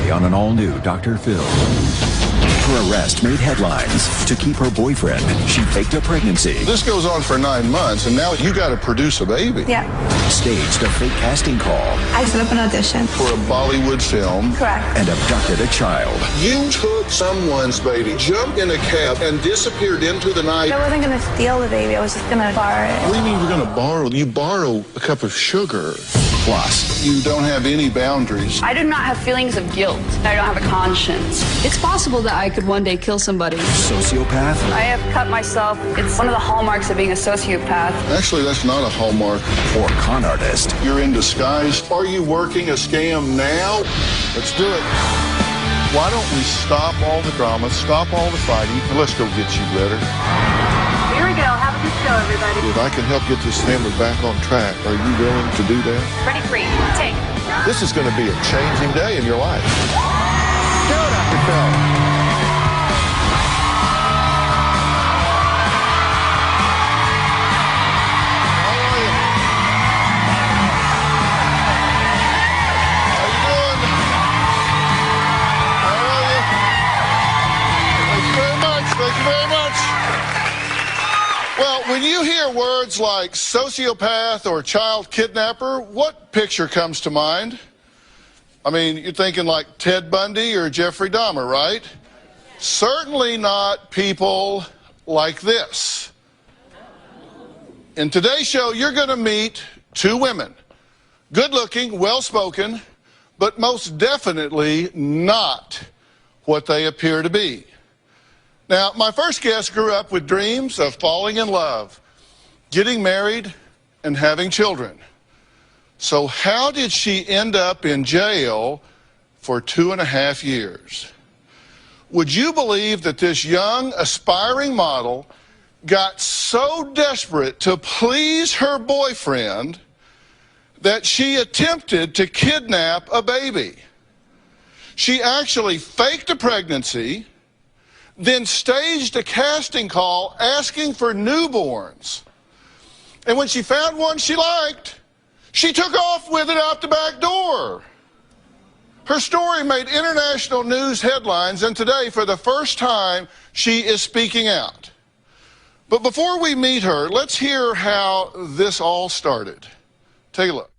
Today on an all-new Dr. Phil. Her arrest made headlines. To keep her boyfriend, she faked a pregnancy. This goes on for 9 months, and now you got to produce a baby. Yeah. Staged a fake casting call. I set up an audition. For a Bollywood film. Correct. And abducted a child. You took someone's baby, jumped in a cab, and disappeared into the night. I wasn't going to steal the baby. I was just going to borrow it. What do you mean you're going to borrow? You borrow a cup of sugar. Plus, you don't have any boundaries. I do not have feelings of guilt. I don't have a conscience. It's possible that I could one day kill somebody. Sociopath. I have cut myself. It's one of the hallmarks of being a sociopath. Actually, that's not a hallmark. Or con artist. You're in disguise. Are you working a scam now? Let's do it. Why don't we stop all the drama, stop all the fighting, and let's go get you better. Here we go. Have a good show, everybody. If I can help get this family back on track, are you willing to do that? Ready, free, take. This is going to be a changing day in your life. Go, Dr. Phil. Thank you very much. Well, when you hear words like sociopath or child kidnapper, what picture comes to mind? I mean, you're thinking like Ted Bundy or Jeffrey Dahmer, right? Certainly not people like this. In today's show, you're going to meet two women. Good-looking, well-spoken, but most definitely not what they appear to be. Now, my first guest grew up with dreams of falling in love, getting married, and having children. So how did she end up in jail for 2.5 years? Would you believe that this young, aspiring model got so desperate to please her boyfriend that she attempted to kidnap a baby? She actually faked a pregnancy, then staged a casting call asking for newborns. And when she found one she liked, she took off with it out the back door. Her story made international news headlines, and today, for the first time, she is speaking out. But before we meet her, let's hear how this all started. Take a look.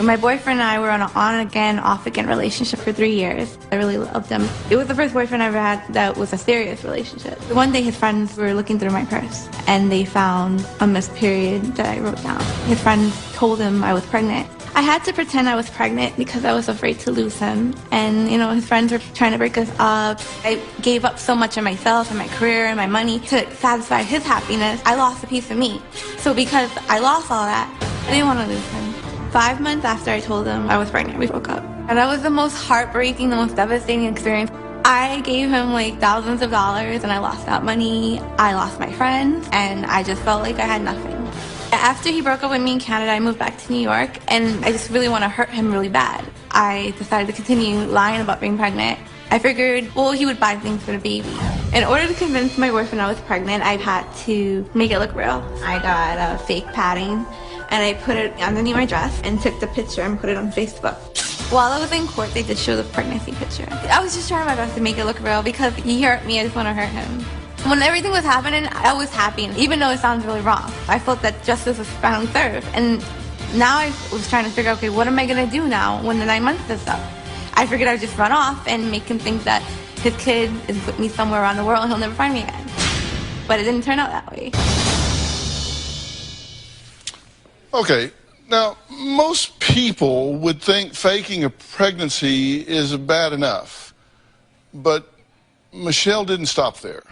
My boyfriend and I were on an on-again, off-again relationship for 3 years. I really loved him. It was the first boyfriend I ever had that was a serious relationship. One day his friends were looking through my purse and they found a missed period that I wrote down. His friends told him I was pregnant. I had to pretend I was pregnant because I was afraid to lose him. And, you know, his friends were trying to break us up. I gave up so much of myself and my career and my money to satisfy his happiness. I lost a piece of me. So because I lost all that, I didn't want to lose him. 5 months after I told him I was pregnant, we broke up. And that was the most heartbreaking, the most devastating experience. I gave him like thousands of dollars and I lost that money. I lost my friends and I just felt like I had nothing. After he broke up with me in Canada, I moved back to New York and I just really want to hurt him really bad. I decided to continue lying about being pregnant. I figured, well, he would buy things for the baby. In order to convince my boyfriend I was pregnant, I had to make it look real. I got a fake padding and I put it underneath my dress and took the picture and put it on Facebook. While I was in court, they did show the pregnancy picture. I was just trying my best to make it look real because he hurt me, I just want to hurt him. When everything was happening, I was happy, even though it sounds really wrong. I felt that justice was finally served. And now I was trying to figure out, okay, what am I going to do now when the 9 months is up? I figured I would just run off and make him think that his kid is with me somewhere around the world and he'll never find me again. But it didn't turn out that way. Okay, now, most people would think faking a pregnancy is bad enough, but Michelle didn't stop there.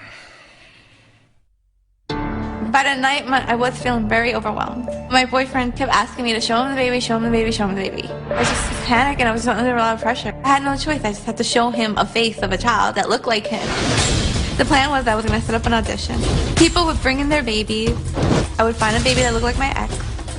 By the night, I was feeling very overwhelmed. My boyfriend kept asking me to show him the baby, show him the baby, show him the baby. I was just panicked and I was under a lot of pressure. I had no choice. I just had to show him a face of a child that looked like him. The plan was I was going to set up an audition. People would bring in their babies. I would find a baby that looked like my ex.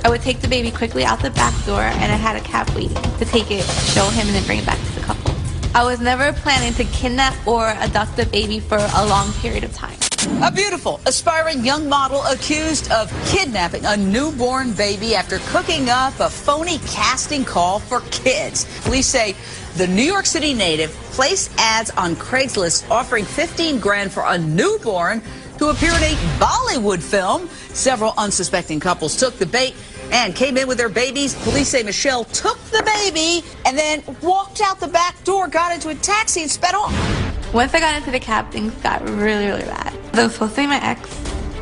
I would take the baby quickly out the back door and I had a cab waiting to take it, show him, and then bring it back to the couple. I was never planning to kidnap or abduct the baby for a long period of time. A beautiful, aspiring young model accused of kidnapping a newborn baby after cooking up a phony casting call for kids. Police say the New York City native placed ads on Craigslist offering 15 grand for a newborn to appear in a Bollywood film. Several unsuspecting couples took the bait and came in with their babies. Police say Michelle took the baby and then walked out the back door, got into a taxi and sped off. Once I got into the cab, things got really, really bad. I was supposed to be my ex,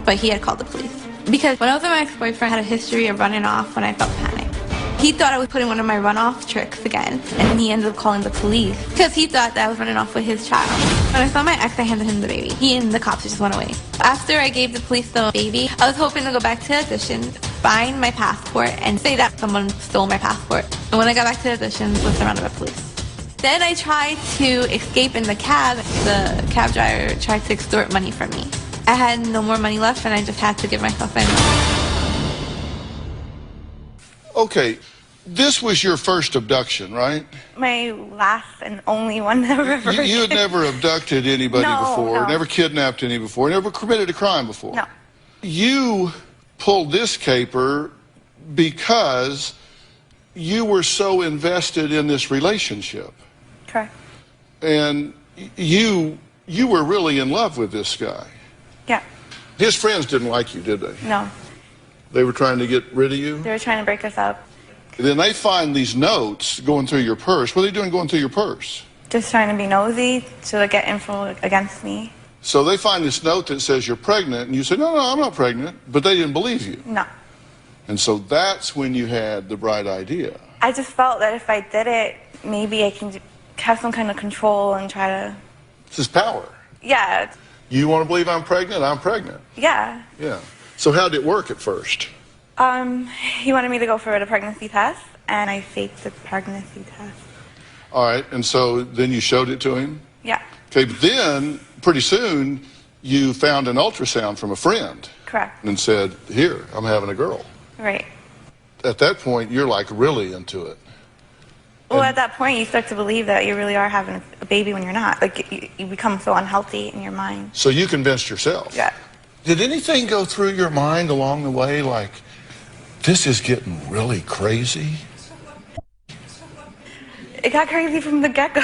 but he had called the police. Because when I was with my ex-boyfriend, I had a history of running off when I felt panic. He thought I was putting one of my runoff tricks again, and then he ended up calling the police because he thought that I was running off with his child. When I saw my ex, I handed him the baby. He and the cops just went away. After I gave the police the baby, I was hoping to go back to the audition, find my passport, and say that someone stole my passport. And when I got back to the audition, I was surrounded by police. Then I tried to escape in the cab. The cab driver tried to extort money from me. I had no more money left, and I just had to give myself in. Okay, this was your first abduction, right? My last and only one ever. You had never abducted anybody before, No. never kidnapped any before, never committed a crime before. No. You pulled this caper because you were so invested in this relationship. Correct. And you were really in love with this guy. Yeah. His friends didn't like you, did they? No. They were trying to get rid of you? They were trying to break us up. Then they find these notes going through your purse. What are they doing going through your purse? Just trying to be nosy to get info against me. So they find this note that says you're pregnant, and you say, no, I'm not pregnant. But they didn't believe you. No. And so that's when you had the bright idea. I just felt that if I did it, maybe I can have some kind of control and try to... This is power. Yeah. You want to believe I'm pregnant? I'm pregnant. Yeah. Yeah. So how did it work at first? He wanted me to go for the pregnancy test, and I faked the pregnancy test. All right, and so then you showed it to him? Yeah. Okay, but then, pretty soon, you found an ultrasound from a friend. Correct. And said, here, I'm having a girl. Right. At that point, you're like really into it. Well, at that point, you start to believe that you really are having a baby when you're not. Like, you become so unhealthy in your mind. So you convinced yourself? Yeah. Did anything go through your mind along the way, like, this is getting really crazy? It got crazy from the get-go.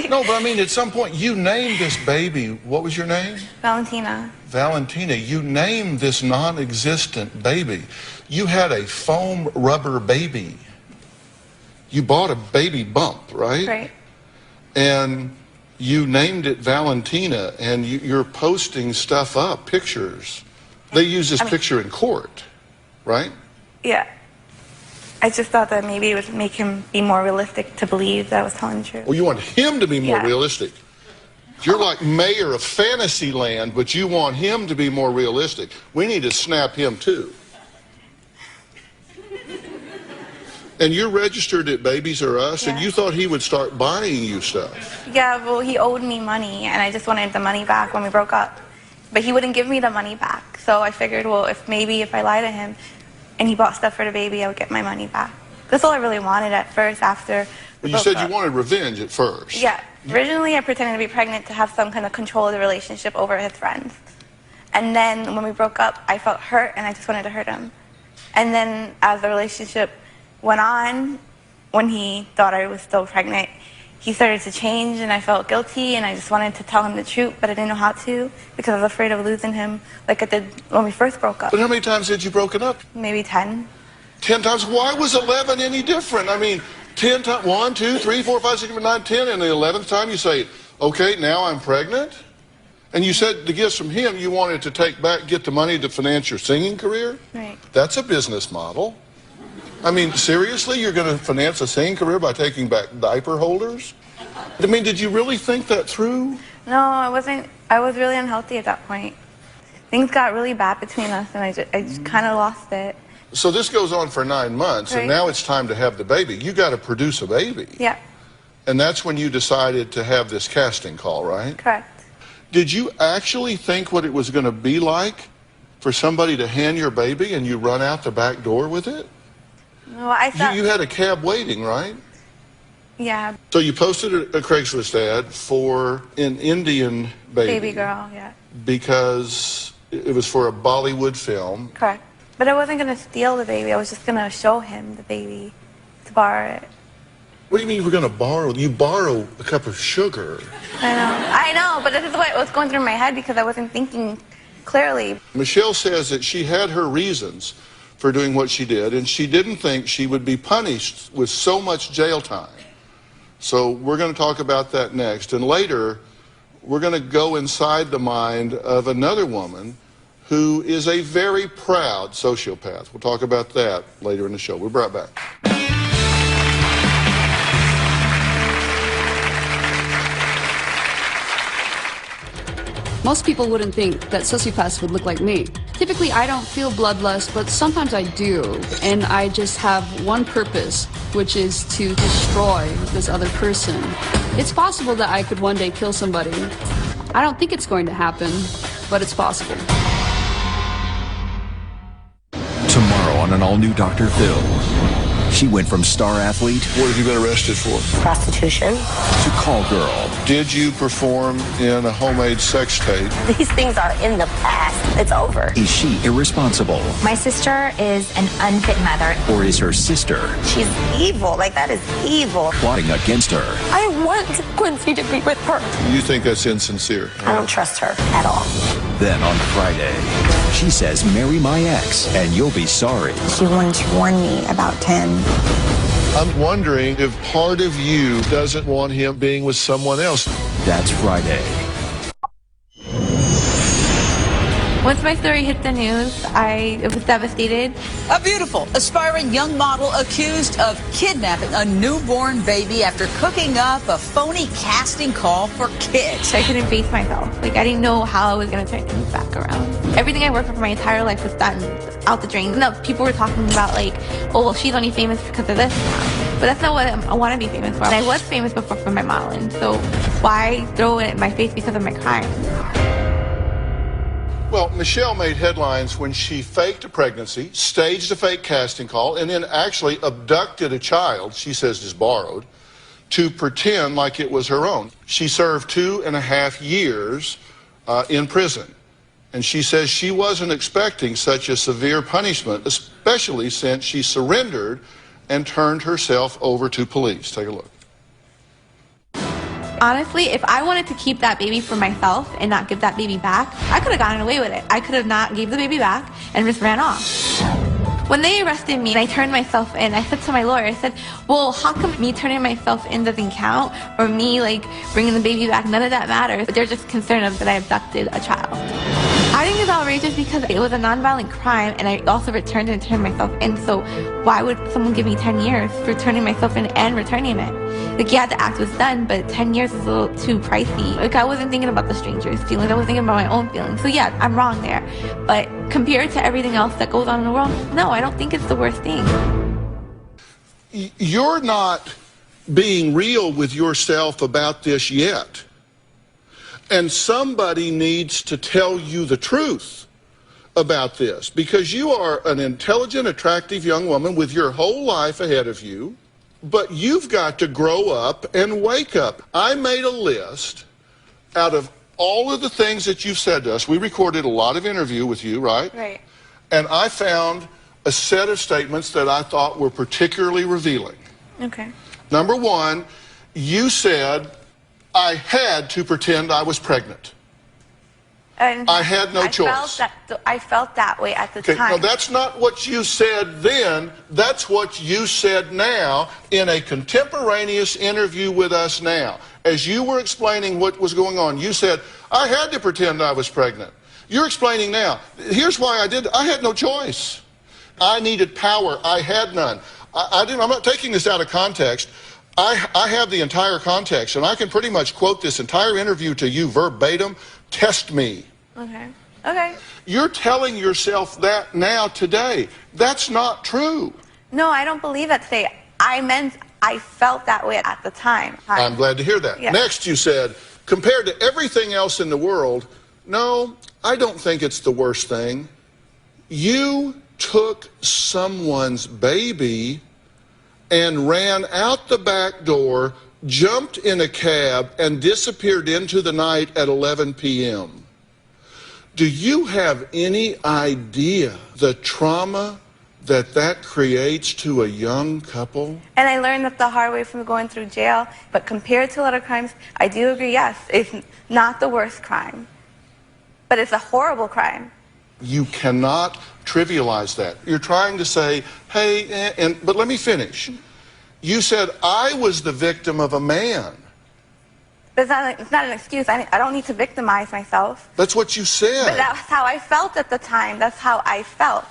No, but I mean, at some point, you named this baby. What was your name? Valentina. Valentina. You named this non-existent baby. You had a foam rubber baby. You bought a baby bump, right? Right. And you named it Valentina, and you're posting stuff up, pictures. They use this picture in court, right? Yeah. I just thought that maybe it would make him be more realistic to believe that I was telling the truth. Well, you want him to be more Yeah. realistic. You're like mayor of Fantasyland, but you want him to be more realistic. We need to snap him too. And you're registered at Babies R Us, and Yeah. you thought he would start buying you stuff. Yeah, well, he owed me money, and I just wanted the money back when we broke up. But he wouldn't give me the money back. So I figured, well, if I lie to him and he bought stuff for the baby, I would get my money back. That's all I really wanted at first after we Well, you broke said up. you wanted revenge at first. Yeah. Originally, I pretended to be pregnant to have some kind of control of the relationship over his friends. And then when we broke up, I felt hurt, and I just wanted to hurt him. And then as the relationship went on, when he thought I was still pregnant, he started to change, and I felt guilty, and I just wanted to tell him the truth, but I didn't know how to because I was afraid of losing him like I did when we first broke up. But how many times had you broken up? Maybe 10. 10 times? Why was 11 any different? I mean, 10 times, 1, 2, 3, 4, 5, 6, 7, 8, 9, 10, and the 11th time you say, okay, now I'm pregnant? And you said the gifts from him you wanted to get the money to finance your singing career? Right. That's a business model. I mean, seriously, you're going to finance a singing career by taking back diaper holders? I mean, did you really think that through? No, I wasn't. I was really unhealthy at that point. Things got really bad between us, and I just kind of lost it. So this goes on for 9 months, Right. and now it's time to have the baby. You got to produce a baby. Yeah, And that's when you decided to have this casting call, right? correct. Did you actually think what it was going to be like for somebody to hand your baby and you run out the back door with it? No, I thought. You had a cab waiting, right? Yeah, So you posted a Craigslist ad for an Indian baby girl, yeah. because it was for a Bollywood film. Correct. But I wasn't going to steal the baby. I was just going to show him the baby to borrow it. What do you mean you were going to borrow? You borrow a cup of sugar. I know, but this is what was going through my head because I wasn't thinking clearly. Michelle says that she had her reasons for doing what she did, and she didn't think she would be punished with so much jail time. So we're going to talk about that next. And later, we're going to go inside the mind of another woman who is a very proud sociopath. We'll talk about that later in the show. We'll be right back. Most people wouldn't think that sociopaths would look like me. Typically, I don't feel bloodlust, but sometimes I do. And I just have one purpose, which is to destroy this other person. It's possible that I could one day kill somebody. I don't think it's going to happen, but it's possible. Tomorrow on an all-new Dr. Phil. She went from star athlete What have you been arrested for? Prostitution. to call girl. Did you perform in a homemade sex tape? These things are in the past. It's over. Is she irresponsible? My sister is an unfit mother. Or is her sister She's evil. Like, that is evil. plotting against her? I want Quincy to be with her. You think that's insincere? I don't trust her at all. Then on Friday, she says, marry my ex and you'll be sorry. She wanted to warn me about 10. I'm wondering if part of you doesn't want him being with someone else. That's Friday. Once my story hit the news, I was devastated. A beautiful, aspiring young model accused of kidnapping a newborn baby after cooking up a phony casting call for kids. I couldn't face myself. Like, I didn't know how I was going to turn things back around. Everything I worked for my entire life was done out the drain. No, people were talking about, like, oh, well, she's only famous because of this now. But that's not what I want to be famous for. And I was famous before for my modeling, so why throw it in my face because of my crime? Well, Michelle made headlines when she faked a pregnancy, staged a fake casting call, and then actually abducted a child, she says is borrowed, to pretend like it was her own. She served 2.5 years in prison. And she says she wasn't expecting such a severe punishment, especially since she surrendered and turned herself over to police. Take a look. Honestly, if I wanted to keep that baby for myself and not give that baby back, I could have gotten away with it. I could have not gave the baby back and just ran off. When they arrested me and I turned myself in, I said to my lawyer, I said, well, how come me turning myself in doesn't count, or me, like, bringing the baby back? None of that matters. But they're just concerned that I abducted a child. I think it's outrageous because it was a nonviolent crime, and I also returned and turned myself in. So why would someone give me 10 years for turning myself in and returning it? Like, yeah, the act was done, but 10 years is a little too pricey. Like, I wasn't thinking about the stranger's feelings. I was thinking about my own feelings. So yeah, I'm wrong there. But compared to everything else that goes on in the world, no, I don't think it's the worst thing. You're not being real with yourself about this yet. And somebody needs to tell you the truth about this, because you are an intelligent, attractive young woman with your whole life ahead of you, but you've got to grow up and wake up. I made a list out of all of the things that you've said to us. We recorded a lot of interview with you, right? Right. And I found a set of statements that I thought were particularly revealing. Okay. Number one, you said, I had to pretend I was pregnant. And I had no choice. I felt that way at the Okay, time. now that's not what you said then. That's what you said now in a contemporaneous interview with us now. As you were explaining what was going on, you said, I had to pretend I was pregnant. You're explaining now. Here's why I did. I had no choice. I needed power. I had none. I'm not taking this out of context. I have the entire context, and I can pretty much quote this entire interview to you verbatim. Test me. Okay. Okay. You're telling yourself that now today. That's not true. No, I don't believe that today. I meant I felt that way at the time. I'm glad to hear that. Yeah. Next, you said, compared to everything else in the world, no, I don't think it's the worst thing. You took someone's baby and ran out the back door, jumped in a cab, and disappeared into the night at 11 p.m. Do you have any idea the trauma that creates to a young couple? And I learned that the hard way from going through jail. But compared to a lot of crimes, I do agree, yes, it's not the worst crime. But it's a horrible crime. You cannot trivialize that. You're trying to say, hey, but let me finish. You said I was the victim of a man. But it's not an excuse. I don't need to victimize myself. That's what you said. But that's how I felt at the time. That's how I felt.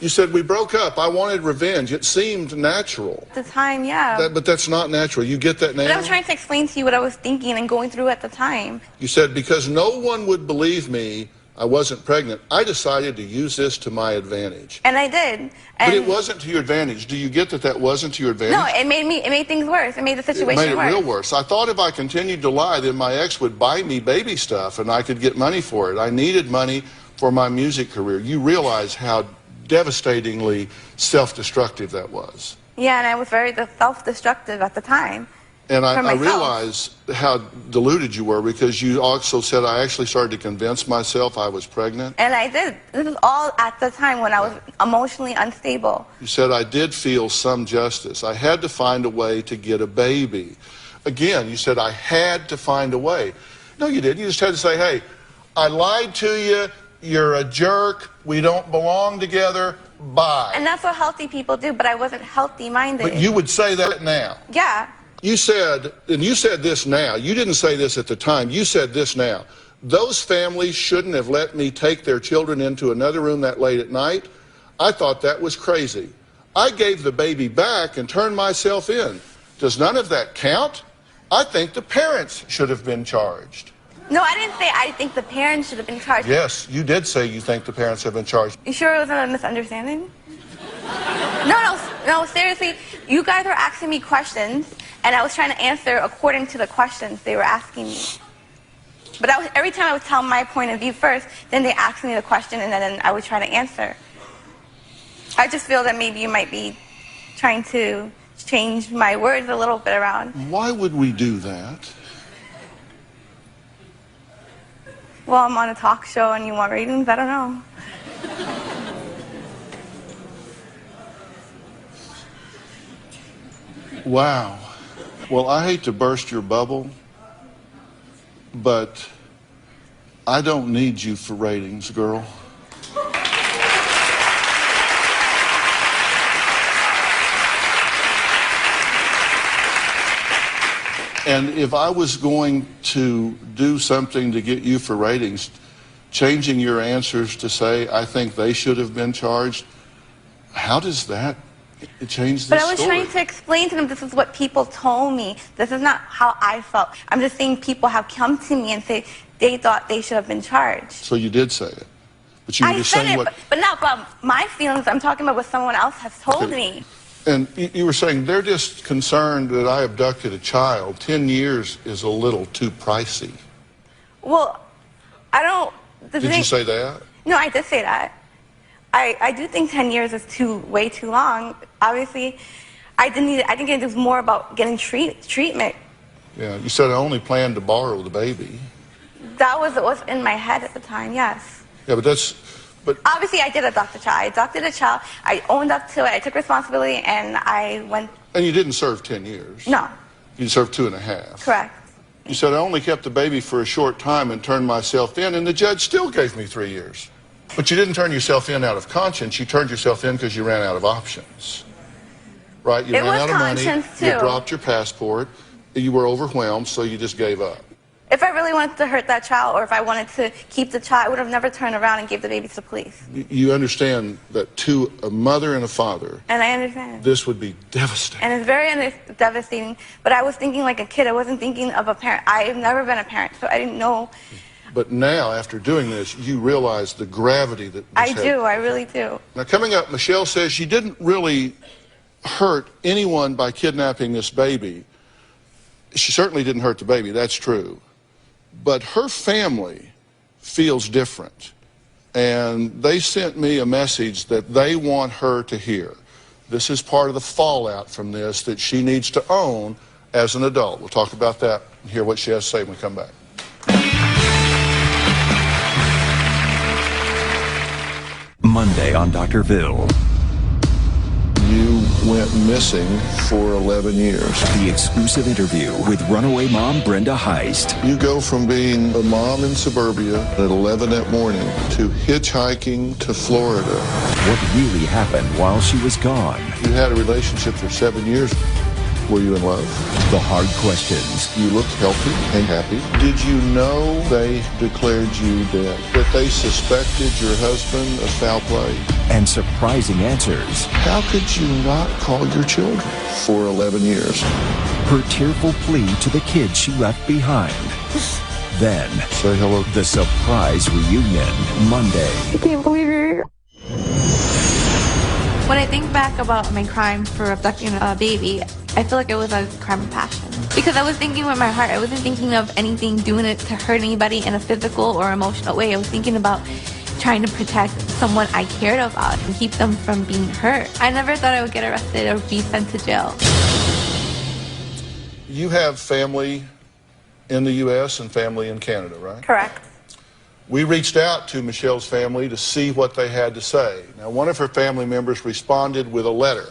You said we broke up. I wanted revenge. It seemed natural. At the time, yeah. But that's not natural. You get that now? But I was trying to explain to you what I was thinking and going through at the time. You said because no one would believe me, I wasn't pregnant, I decided to use this to my advantage. And I did. But it wasn't to your advantage. Do you get that wasn't to your advantage? No, it made things worse. It made the situation worse. It made it real worse. I thought if I continued to lie, then my ex would buy me baby stuff and I could get money for it. I needed money for my music career. You realize how devastatingly self-destructive that was. Yeah, and I was very self-destructive at the time. And I realize how deluded you were because you also said I actually started to convince myself I was pregnant. And I did. This is all at the time when I was emotionally unstable. You said I did feel some justice. I had to find a way to get a baby. Again, you said I had to find a way. No, you didn't. You just had to say, hey, I lied to you. You're a jerk. We don't belong together. Bye. And that's what healthy people do, but I wasn't healthy-minded. But you would say that now. Yeah. You said, and you said this now, you didn't say this at the time, you said this now. Those families shouldn't have let me take their children into another room that late at night. I thought that was crazy. I gave the baby back and turned myself in. Does none of that count? I think the parents should have been charged. No, I didn't say I think the parents should have been charged. Yes, you did say you think the parents have been charged. You sure it wasn't a misunderstanding? No, seriously, you guys were asking me questions, and I was trying to answer according to the questions they were asking me. But every time I would tell my point of view first, then they asked me the question, and then I would try to answer. I just feel that maybe you might be trying to change my words a little bit around. Why would we do that? Well, I'm on a talk show and you want ratings? I don't know. Wow. Well, I hate to burst your bubble, but I don't need you for ratings, girl. And if I was going to do something to get you for ratings, changing your answers to say, I think they should have been charged, how does that change the story? But I was trying to explain to them this is what people told me. This is not how I felt. I'm just saying people have come to me and say they thought they should have been charged. So you did say it. But you were just saying what... but not about my feelings. I'm talking about what someone else has told me. And you were saying they're just concerned that I abducted a child. 10 years is a little too pricey. Well, I don't... Did you say that? No, I did say that. I do think 10 years is way too long. Obviously, I think it was more about getting treatment. Yeah, you said I only planned to borrow the baby. That was what was in my head at the time, yes. Yeah, but obviously, I did adopt a child. I adopted a child. I owned up to it. I took responsibility, and I went... And you didn't serve 10 years? No. You served 2.5. Correct. You said I only kept the baby for a short time and turned myself in, and the judge still gave me 3 years. But you didn't turn yourself in out of conscience. You turned yourself in because you ran out of options. Right? You ran out of money. Too. You dropped your passport. You were overwhelmed, so you just gave up. If I really wanted to hurt that child, or if I wanted to keep the child, I would have never turned around and gave the baby to the police. You understand that to a mother and a father, and I understand, this would be devastating. And it's very devastating, but I was thinking like a kid. I wasn't thinking of a parent. I've never been a parent, so I didn't know. But now, after doing this, you realize the gravity that this had. I really do. Now, coming up, Michelle says she didn't really hurt anyone by kidnapping this baby. She certainly didn't hurt the baby, that's true. But her family feels different. And they sent me a message that they want her to hear. This is part of the fallout from this that she needs to own as an adult. We'll talk about that and hear what she has to say when we come back. Monday on Dr. Phil. You went missing for 11 years. The exclusive interview with runaway mom Brenda Heist. You go from being a mom in suburbia at 11 that morning to hitchhiking to Florida. What really happened while she was gone. You had a relationship for 7 years. Were you in love? The hard questions. You looked healthy and happy. Did you know they declared you dead? That they suspected your husband of foul play? And surprising answers. How could you not call your children for 11 years? Her tearful plea to the kids she left behind. Then, say hello. The surprise reunion, Monday. I can't believe you're here. When I think back about my crime for abducting a baby, I feel like it was a crime of passion. Because I was thinking with my heart. I wasn't thinking of anything doing it to hurt anybody in a physical or emotional way. I was thinking about trying to protect someone I cared about and keep them from being hurt. I never thought I would get arrested or be sent to jail. You have family in the U.S. and family in Canada, right? Correct. We reached out to Michelle's family to see what they had to say. Now, one of her family members responded with a letter.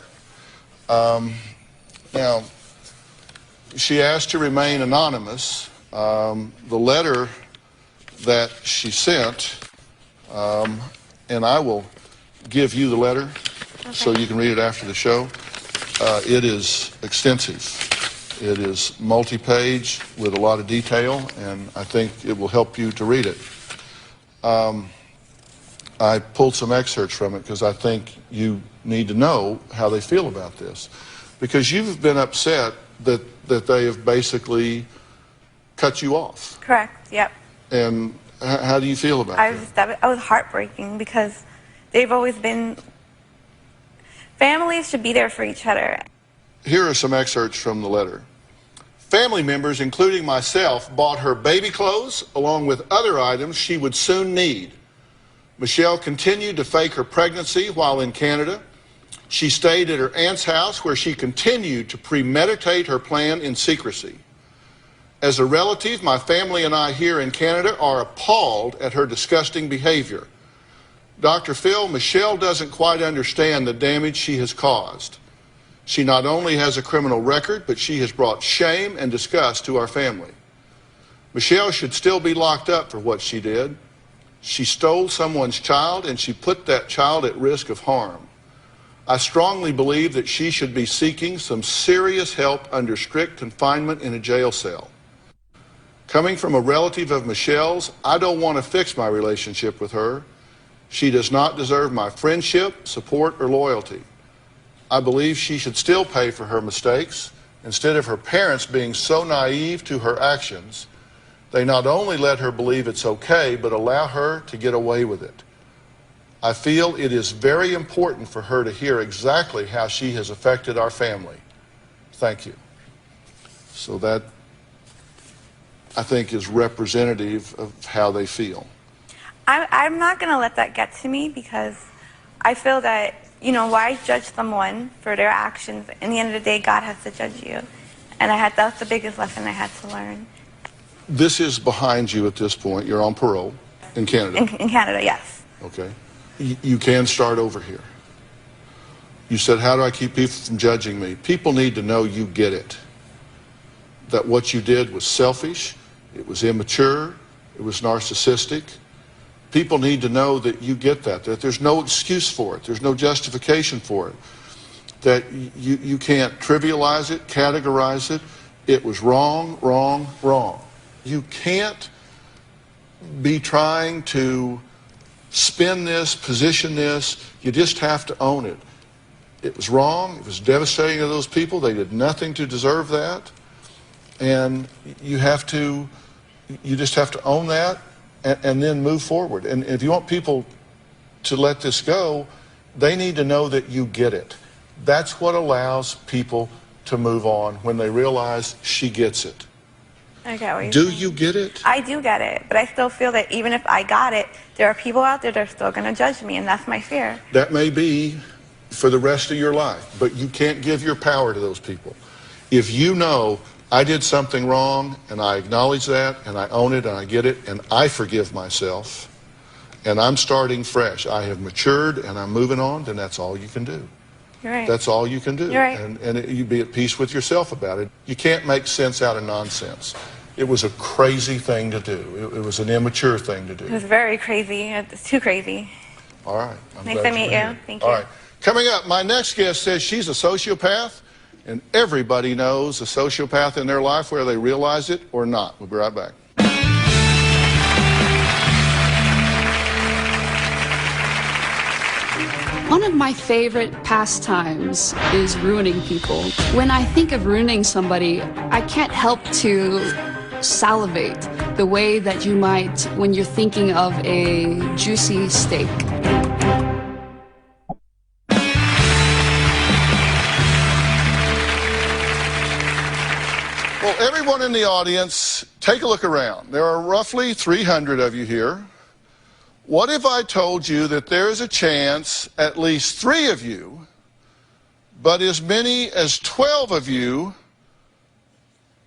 Now, she asked to remain anonymous. The letter that she sent, and I will give you the letter so you can read it after the show. It is extensive. It is multi-page with a lot of detail, and I think it will help you to read it. I pulled some excerpts from it because I think you need to know how they feel about this. Because you've been upset that they have basically cut you off. Correct, yep. And how do you feel about that? I was heartbreaking because they've always been... Families should be there for each other. Here are some excerpts from the letter. Family members, including myself, bought her baby clothes along with other items she would soon need. Michelle continued to fake her pregnancy while in Canada. She stayed at her aunt's house where she continued to premeditate her plan in secrecy. As a relative, my family and I here in Canada are appalled at her disgusting behavior. Dr. Phil, Michelle doesn't quite understand the damage she has caused. She not only has a criminal record, but she has brought shame and disgust to our family. Michelle should still be locked up for what she did. She stole someone's child, and she put that child at risk of harm. I strongly believe that she should be seeking some serious help under strict confinement in a jail cell. Coming from a relative of Michelle's, I don't want to fix my relationship with her. She does not deserve my friendship, support, or loyalty. I believe she should still pay for her mistakes. Instead of her parents being so naive to her actions, they not only let her believe it's okay, but allow her to get away with it. I feel it is very important for her to hear exactly how she has affected our family. Thank you. So that, I think, is representative of how they feel. I'm not going to let that get to me because I feel that, you know, why judge someone for their actions? In the end of the day, God has to judge you. And that's the biggest lesson I had to learn. This is behind you at this point. You're on parole in Canada. In Canada, yes. Okay. You can start over here. You said, how do I keep people from judging me? People need to know you get it. That what you did was selfish, it was immature, it was narcissistic. People need to know that you get that there's no excuse for it, there's no justification for it, that you can't trivialize it, categorize it. It was wrong, wrong, wrong. You can't be trying to spin this, position this. You just have to own it. It was wrong. It was devastating to those people. They did nothing to deserve that. And you just have to own that and then move forward. And if you want people to let this go, they need to know that you get it. That's what allows people to move on, when they realize she gets it. I get what you're Do saying. you get it? I do get it, but I still feel that even if I got it, there are people out there that are still going to judge me, and that's my fear. That may be for the rest of your life. But you can't give your power to those people. If you know, I did something wrong, and I acknowledge that, and I own it, and I get it, and I forgive myself, and I'm starting fresh. I have matured, and I'm moving on, then that's all you can do. You're right. That's all you can do. You're right. And you be at peace with yourself about it. You can't make sense out of nonsense. It was a crazy thing to do. It was an immature thing to do. It was very crazy. It's too crazy. All right. I'm Nice glad to meet you're you. here. Thank All you. right. Coming up, my next guest says she's a sociopath, and everybody knows a sociopath in their life, whether they realize it or not. We'll be right back. One of my favorite pastimes is ruining people. When I think of ruining somebody, I can't help to salivate the way that you might when you're thinking of a juicy steak. Well, everyone in the audience, take a look around. There are roughly 300 of you here. What if I told you that there is a chance at least 3 of you, but as many as 12 of you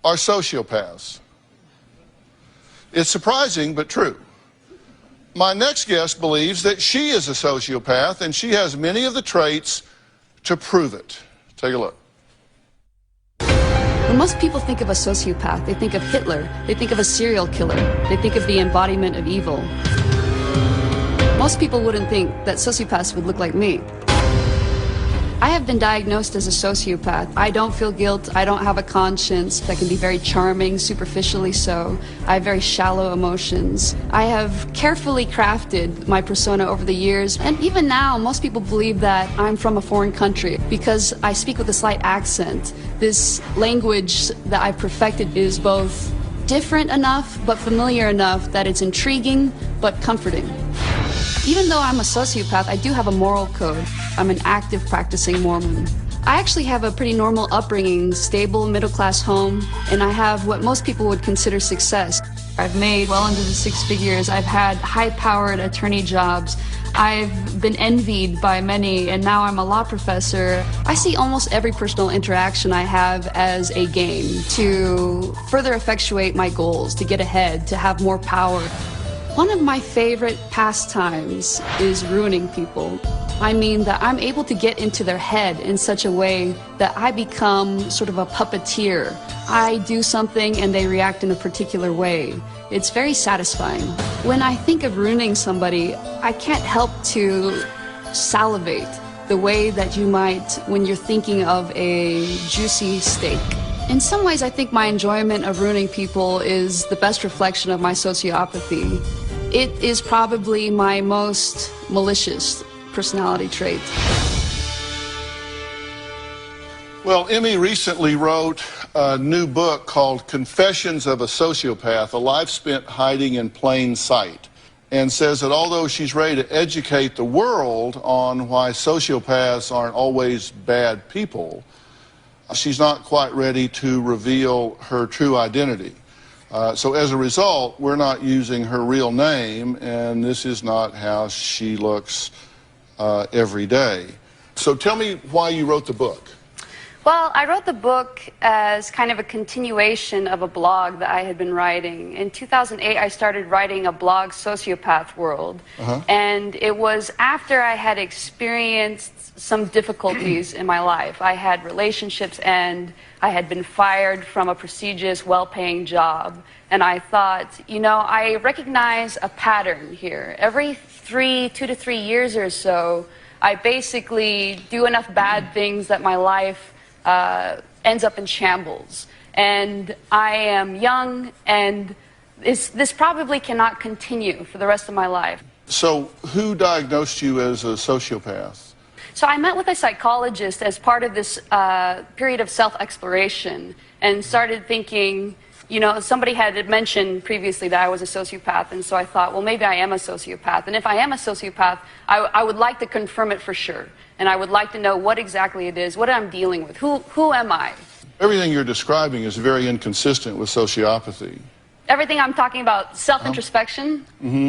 are sociopaths? It's surprising, but true. My next guest believes that she is a sociopath, and she has many of the traits to prove it. Take a look. When most people think of a sociopath, they think of Hitler, they think of a serial killer, they think of the embodiment of evil. Most people wouldn't think that sociopaths would look like me. I have been diagnosed as a sociopath. I don't feel guilt. I don't have a conscience that can be very charming, superficially so. I have very shallow emotions. I have carefully crafted my persona over the years, and even now, most people believe that I'm from a foreign country because I speak with a slight accent. This language that I've perfected is both different enough but familiar enough that it's intriguing but comforting. Even though I'm a sociopath, I do have a moral code. I'm an active practicing Mormon. I actually have a pretty normal upbringing, stable middle-class home, and I have what most people would consider success. I've made well into the 6 figures. I've had high-powered attorney jobs. I've been envied by many, and now I'm a law professor. I see almost every personal interaction I have as a game to further effectuate my goals, to get ahead, to have more power. One of my favorite pastimes is ruining people. I mean that I'm able to get into their head in such a way that I become sort of a puppeteer. I do something and they react in a particular way. It's very satisfying. When I think of ruining somebody, I can't help to salivate the way that you might when you're thinking of a juicy steak. In some ways, I think my enjoyment of ruining people is the best reflection of my sociopathy. It is probably my most malicious personality trait. Well, Emmy recently wrote a new book called Confessions of a Sociopath, A Life Spent Hiding in Plain Sight, and says that although she's ready to educate the world on why sociopaths aren't always bad people, she's not quite ready to reveal her true identity. So as a result, we're not using her real name, and this is not how she looks every day. So tell me why you wrote the book. Well, I wrote the book as kind of a continuation of a blog that I had been writing. In 2008, I started writing a blog, Sociopath World, and it was after I had experienced some difficulties in my life. I had relationships and I had been fired from a prestigious, well-paying job. And I thought, you know, I recognize a pattern here. Every 2 to 3 years or so, I basically do enough bad things that my life ends up in shambles. And I am young, and this probably cannot continue for the rest of my life. So who diagnosed you as a sociopath? So I met with a psychologist as part of this period of self-exploration and started thinking, you know, somebody had mentioned previously that I was a sociopath, and so I thought, well, maybe I am a sociopath. And if I am a sociopath, I would like to confirm it for sure. And I would like to know what exactly it is, what I'm dealing with, who am I? Everything you're describing is very inconsistent with sociopathy. Everything I'm talking about, self-introspection.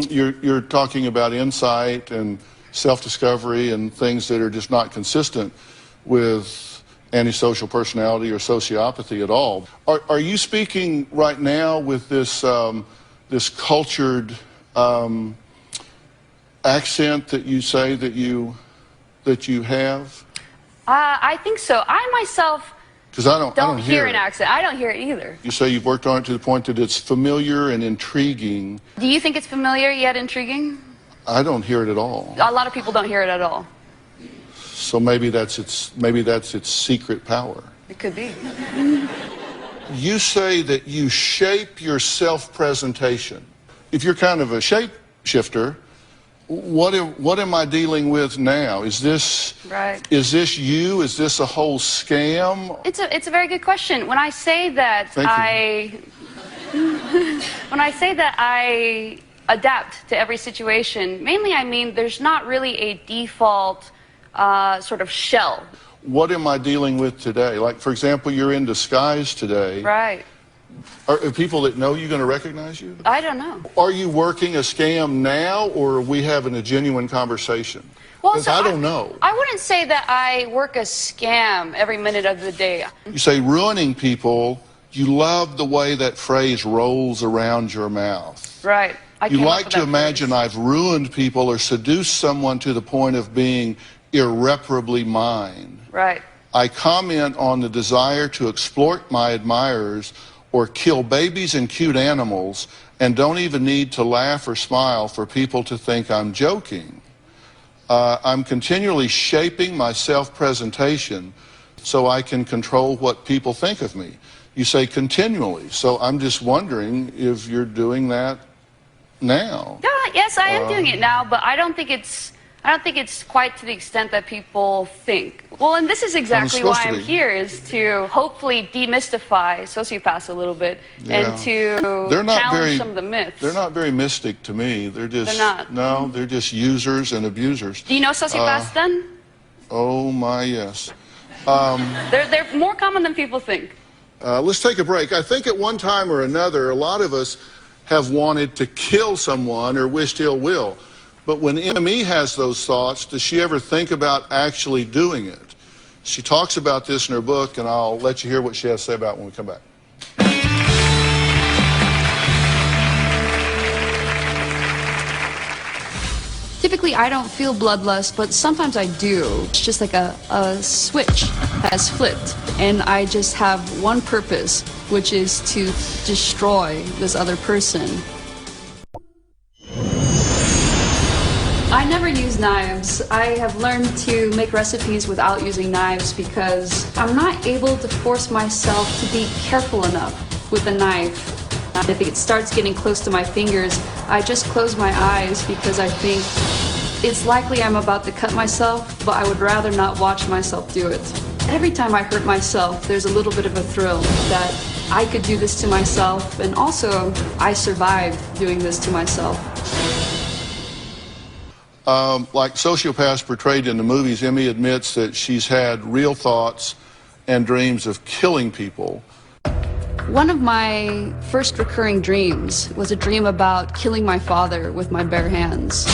You're talking about insight and self-discovery and things that are just not consistent with antisocial personality or sociopathy at all. Are you speaking right now with this this cultured accent that you say that you have? I think so. I myself Because I don't hear it. an accent. I don't hear it either. You say you've worked on it to the point that it's familiar and intriguing. Do you think it's familiar yet intriguing? I don't hear it at all. A lot of people don't hear it at all. So maybe that's its secret power. It could be. You say that you shape your self-presentation. If you're kind of a shapeshifter, what am I dealing with now? Is this Right. Is this you? Is this a whole scam? It's a very good question. When I say that when I say that I adapt to every situation, mainly I mean there's not really a default sort of shell. What am I dealing with today? Like, for example, you're in disguise today. Right. Are people that know you going to recognize you? I don't know. Are you working a scam now, or are we having a genuine conversation? Well, Because so I don't know. I wouldn't say that I work a scam every minute of the day. You say ruining people. You love the way that phrase rolls around your mouth. Right. You like to imagine I've ruined people or seduced someone to the point of being irreparably mine. Right. I comment on the desire to exploit my admirers or kill babies and cute animals, and don't even need to laugh or smile for people to think I'm joking. I'm continually shaping my self-presentation so I can control what people think of me. You say continually, so I'm just wondering if you're doing that now. Yes, I am doing it now, but I don't think it's quite to the extent that people think. Well, and this is exactly why I'm here, is to hopefully demystify sociopaths a little bit and to challenge some of the myths. They're not very mystic to me. They're just not. No, they're just users and abusers. Do you know sociopaths then? Oh my, yes. They're more common than people think. Let's take a break. I think at one time or another, a lot of us have wanted to kill someone or wished ill will. But when ME has those thoughts, does she ever think about actually doing it? She talks about this in her book, and I'll let you hear what she has to say about it when we come back. Typically, I don't feel bloodlust, but sometimes I do. It's just like a switch has flipped, and I just have one purpose, which is to destroy this other person. I never use knives. I have learned to make recipes without using knives because I'm not able to force myself to be careful enough with a knife. If it starts getting close to my fingers, I just close my eyes because I think it's likely I'm about to cut myself, but I would rather not watch myself do it. Every time I hurt myself, there's a little bit of a thrill that I could do this to myself, and also I survived doing this to myself. Like sociopaths portrayed in the movies, Emmy admits that she's had real thoughts and dreams of killing people. One of my first recurring dreams was a dream about killing my father with my bare hands.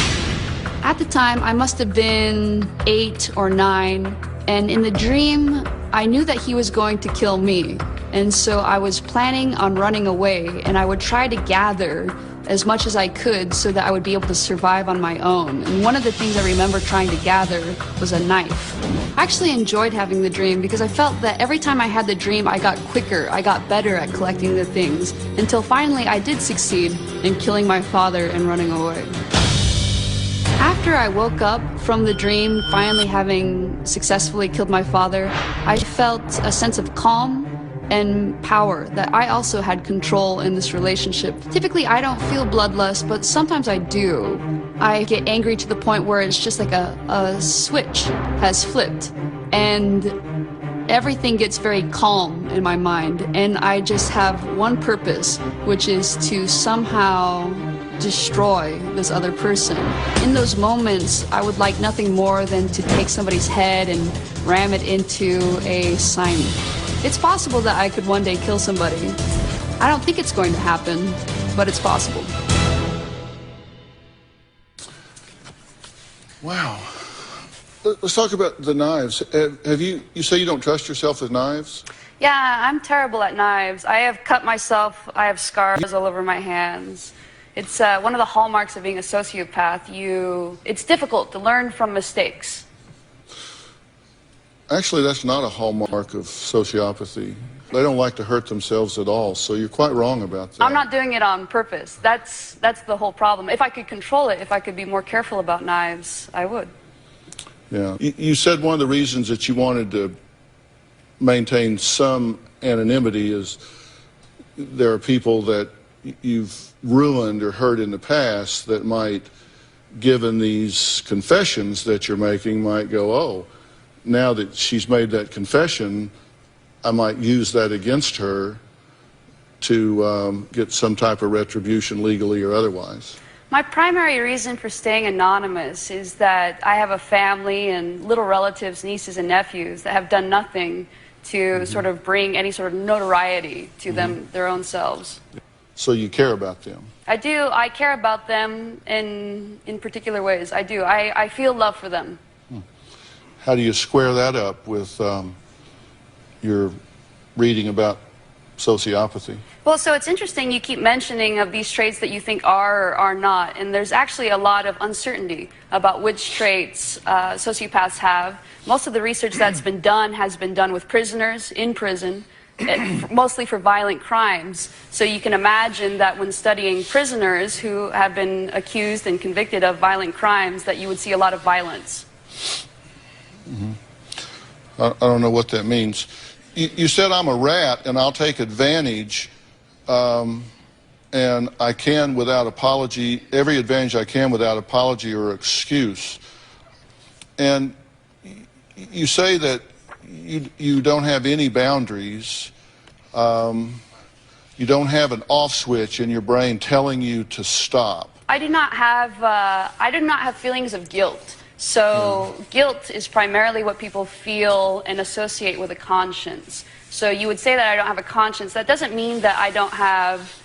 At the time, I must have been 8 or 9, and in the dream, I knew that he was going to kill me. And so I was planning on running away, and I would try to gather as much as I could so that I would be able to survive on my own. And one of the things I remember trying to gather was a knife. I actually enjoyed having the dream because I felt that every time I had the dream, I got quicker, I got better at collecting the things, until finally I did succeed in killing my father and running away. After I woke up from the dream, finally having successfully killed my father, I felt a sense of calm and power, that I also had control in this relationship. Typically, I don't feel bloodlust, but sometimes I do. I get angry to the point where it's just like a switch has flipped, and everything gets very calm in my mind, and I just have one purpose, which is to somehow destroy this other person. In those moments, I would like nothing more than to take somebody's head and ram it into a sign. It's possible that I could one day kill somebody. I don't think it's going to happen, but it's possible. Wow. Let's talk about the knives. You say you don't trust yourself with knives? Yeah, I'm terrible at knives. I have cut myself. I have scars all over my hands. It's one of the hallmarks of being a sociopath. It's difficult to learn from mistakes. Actually, that's not a hallmark of sociopathy. They don't like to hurt themselves at all, so you're quite wrong about that. I'm not doing it on purpose. That's the whole problem. If I could control it, if I could be more careful about knives, I would. Yeah. You said one of the reasons that you wanted to maintain some anonymity is there are people that you've ruined or hurt in the past that might, given these confessions that you're making, might go, oh, now that she's made that confession, I might use that against her to get some type of retribution legally or otherwise. My primary reason for staying anonymous is that I have a family and little relatives, nieces and nephews that have done nothing to sort of bring any sort of notoriety to them, their own selves. So you care about them? I do. I care about them in particular ways. I do. I feel love for them. How do you square that up with your reading about sociopathy? Well, so it's interesting you keep mentioning of these traits that you think are or are not, and there's actually a lot of uncertainty about which traits sociopaths have. Most of the research that's been done has been done with prisoners in prison, mostly for violent crimes. So you can imagine that when studying prisoners who have been accused and convicted of violent crimes, that you would see a lot of violence. I don't know what that means. You said I'm a rat and I'll take advantage, and I can without apology, every advantage I can without apology or excuse. And you say that you don't have any boundaries. You don't have an off switch in your brain telling you to stop. I do not have feelings of guilt. So guilt is primarily what people feel and associate with a conscience. So you would say that I don't have a conscience. That doesn't mean that I don't have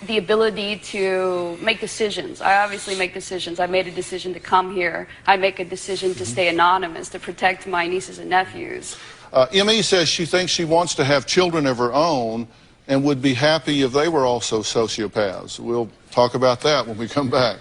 the ability to make decisions. I obviously make decisions. I made a decision to come here. I make a decision to stay anonymous, to protect my nieces and nephews. M.E. says she thinks she wants to have children of her own and would be happy if they were also sociopaths. We'll talk about that when we come back.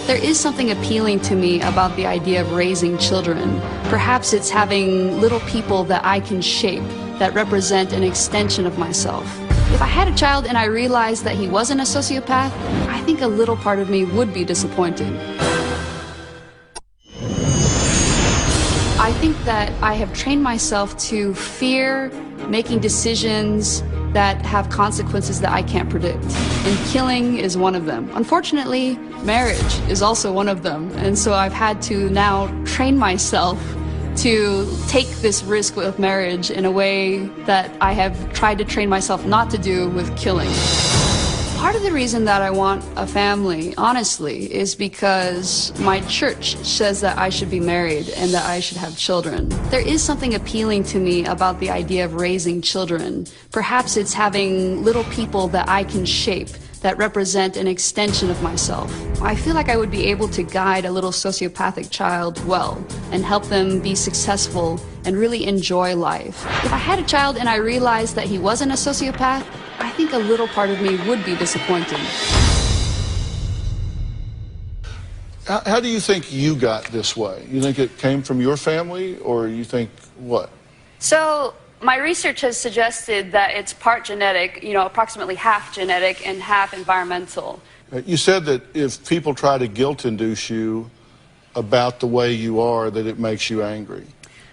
There is something appealing to me about the idea of raising children. Perhaps it's having little people that I can shape, that represent an extension of myself. If I had a child and I realized that he wasn't a sociopath, I think a little part of me would be disappointed. I think that I have trained myself to fear making decisions that have consequences that I can't predict. And killing is one of them. Unfortunately, marriage is also one of them. And so I've had to now train myself to take this risk with marriage in a way that I have tried to train myself not to do with killing. Part of the reason that I want a family, honestly, is because my church says that I should be married and that I should have children. There is something appealing to me about the idea of raising children. Perhaps it's having little people that I can shape, that represent an extension of myself. I feel like I would be able to guide a little sociopathic child well and help them be successful and really enjoy life. If I had a child and I realized that he wasn't a sociopath, I think a little part of me would be disappointed. How do you think you got this way? You think it came from your family, or you think what? So my research has suggested that it's part genetic, approximately half genetic and half environmental. You said that if people try to guilt induce you about the way you are, that it makes you angry.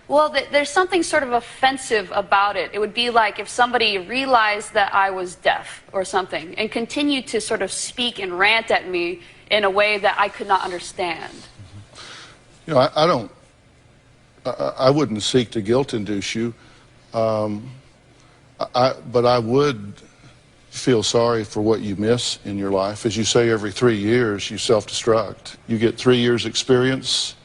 Well, there's something sort of offensive about it. It would be like if somebody realized that I was deaf or something and continued to sort of speak and rant at me in a way that I could not understand. I wouldn't seek to guilt induce you, but I would feel sorry for what you miss in your life. As you say, every 3 years you self-destruct. You get 3 years experience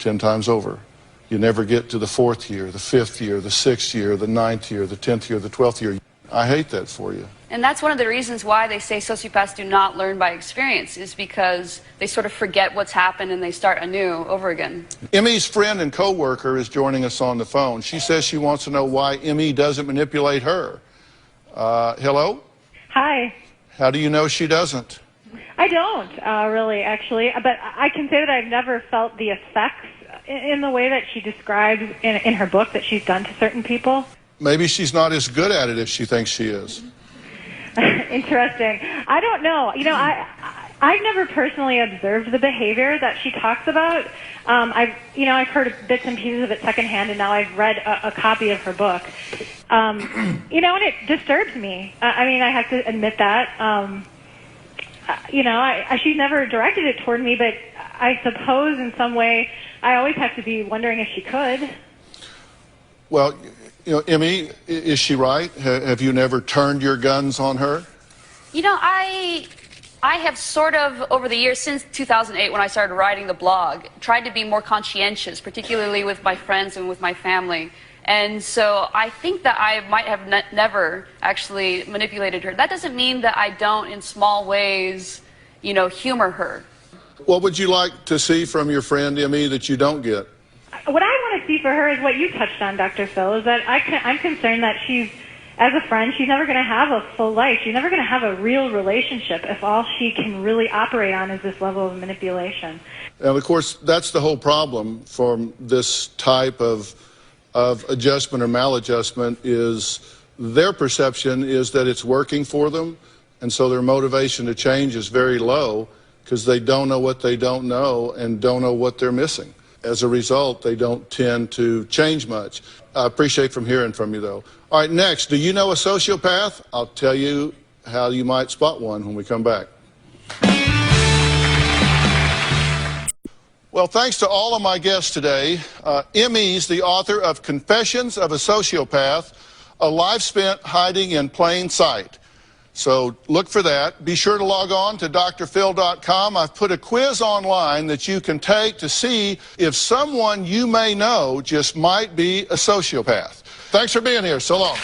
10 times over. You never get to the 4th year, the 5th year, the 6th year, the 9th year, the 10th year, the 12th year. I hate that for you. And that's one of the reasons why they say sociopaths do not learn by experience, is because they sort of forget what's happened and they start anew over again. Emmy's friend and co-worker is joining us on the phone. She says she wants to know why Emmy doesn't manipulate her. Hello? Hi. How do you know she doesn't? I don't, really, actually. But I can say that I've never felt the effects in the way that she describes in her book that she's done to certain people. Maybe she's not as good at it as she thinks she is. Interesting. I don't know. You know, I've never personally observed the behavior that she talks about. I've heard bits and pieces of it secondhand, and now I've read a copy of her book. And it disturbs me. I have to admit that. She's never directed it toward me, but I suppose in some way I always have to be wondering if she could. Well, Emmy, is she right? Have you never turned your guns on her? I have sort of, over the years, since 2008 when I started writing the blog, tried to be more conscientious, particularly with my friends and with my family. And so I think that I might have never actually manipulated her. That doesn't mean that I don't, in small ways, humor her. What would you like to see from your friend, Emmy, that you don't get? What I want to see for her is what you touched on, Dr. Phil, is that I'm concerned that as a friend, she's never going to have a full life. She's never going to have a real relationship if all she can really operate on is this level of manipulation. And, of course, that's the whole problem from this type of adjustment or maladjustment is their perception is that it's working for them, and so their motivation to change is very low because they don't know what they don't know and don't know what they're missing. As a result, they don't tend to change much. I appreciate hearing from you, though. All right, next, do you know a sociopath? I'll tell you how you might spot one when we come back. Well, thanks to all of my guests today. Emmy's the author of Confessions of a Sociopath, a life spent hiding in plain sight. So look for that. Be sure to log on to drphil.com. I've put a quiz online that you can take to see if someone you may know just might be a sociopath. Thanks for being here. So long.